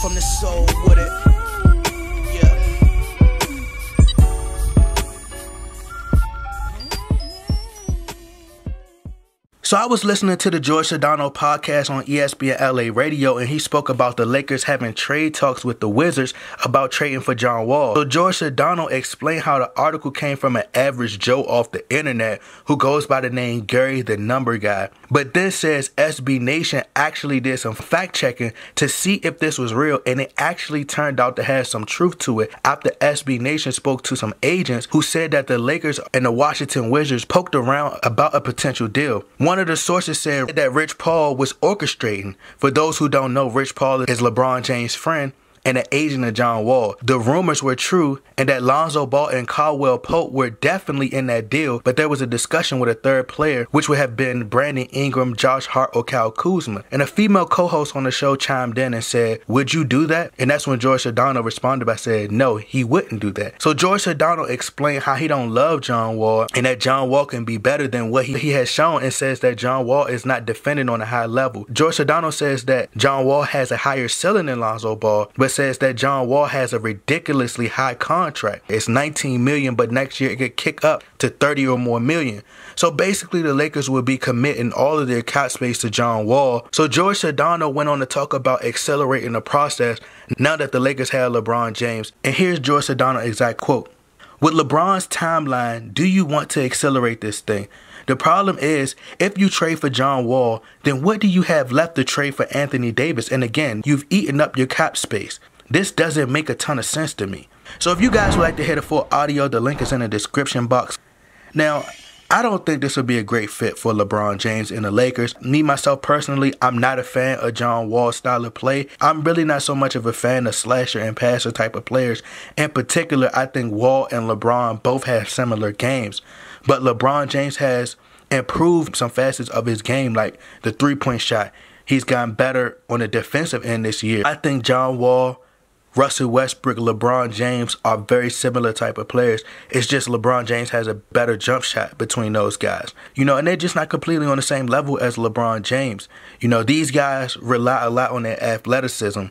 from the soul with it. Yeah. So I was listening to the Jorge Sedano podcast on ESPN LA Radio, and he spoke about the Lakers having trade talks with the Wizards about trading for John Wall. So Jorge Sedano explained how the article came from an average Joe off the internet who goes by the name Gary the Number Guy, but then says SB Nation actually did some fact checking to see if this was real, and it actually turned out to have some truth to it after SB Nation spoke to some agents who said that the Lakers and the Washington Wizards poked around about a potential deal. One of the sources said that Rich Paul was orchestrating. For those who don't know, Rich Paul is LeBron James' friend and an agent of John Wall. The rumors were true, and that Lonzo Ball and Caldwell Pope were definitely in that deal, but there was a discussion with a third player, which would have been Brandon Ingram, Josh Hart, or Kyle Kuzma. And a female co-host on the show chimed in and said, "Would you do that?" And that's when Jorge Sedano responded by saying, "No, he wouldn't do that." So Jorge Sedano explained how he don't love John Wall and that John Wall can be better than what he has shown, and says that John Wall is not defending on a high level. Jorge Sedano says that John Wall has a higher ceiling than Lonzo Ball, but says that John Wall has a ridiculously high contract. It's $19 million, but next year it could kick up to $30 or more million. So basically the Lakers will be committing all of their cap space to John Wall. So Jorge Sedano went on to talk about accelerating the process now that the Lakers have LeBron James. And here's Jorge Sedano's exact quote. "With LeBron's timeline, do you want to accelerate this thing? The problem is, if you trade for John Wall, then what do you have left to trade for Anthony Davis? And again, you've eaten up your cap space. This doesn't make a ton of sense to me." So if you guys would like to hear the full audio, the link is in the description box. Now, I don't think this would be a great fit for LeBron James and the Lakers. Me, myself, personally, I'm not a fan of John Wall's style of play. I'm really not so much of a fan of slasher and passer type of players. In particular, I think Wall and LeBron both have similar games. But LeBron James has improved some facets of his game, like the three-point shot. He's gotten better on the defensive end this year. I think John Wall, Russell Westbrook, LeBron James are very similar type of players. It's just LeBron James has a better jump shot between those guys. And they're just not completely on the same level as LeBron James. These guys rely a lot on their athleticism.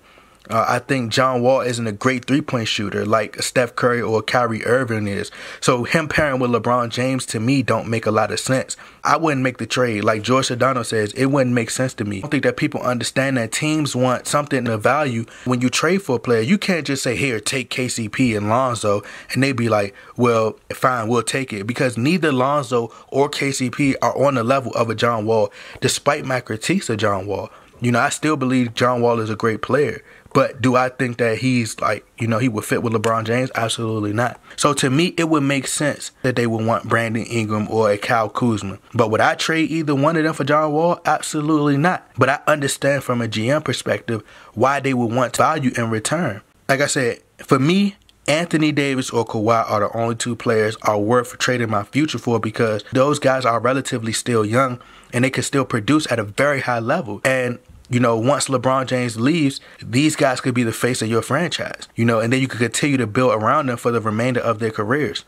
I think John Wall isn't a great three-point shooter like Steph Curry or Kyrie Irving is. So him pairing with LeBron James, to me, don't make a lot of sense. I wouldn't make the trade. Like Jorge Sedano says, it wouldn't make sense to me. I don't think that people understand that teams want something of value when you trade for a player. You can't just say, "Here, take KCP and Lonzo," and they be like, "Well, fine, we'll take it." Because neither Lonzo or KCP are on the level of a John Wall, despite my critiques of John Wall. I still believe John Wall is a great player. But do I think that he's he would fit with LeBron James? Absolutely not. So to me, it would make sense that they would want Brandon Ingram or a Kyle Kuzma. But would I trade either one of them for John Wall? Absolutely not. But I understand from a GM perspective why they would want value in return. Like I said, for me, Anthony Davis or Kawhi are the only two players are worth trading my future for, because those guys are relatively still young and they can still produce at a very high level. And once LeBron James leaves, these guys could be the face of your franchise, and then you could continue to build around them for the remainder of their careers.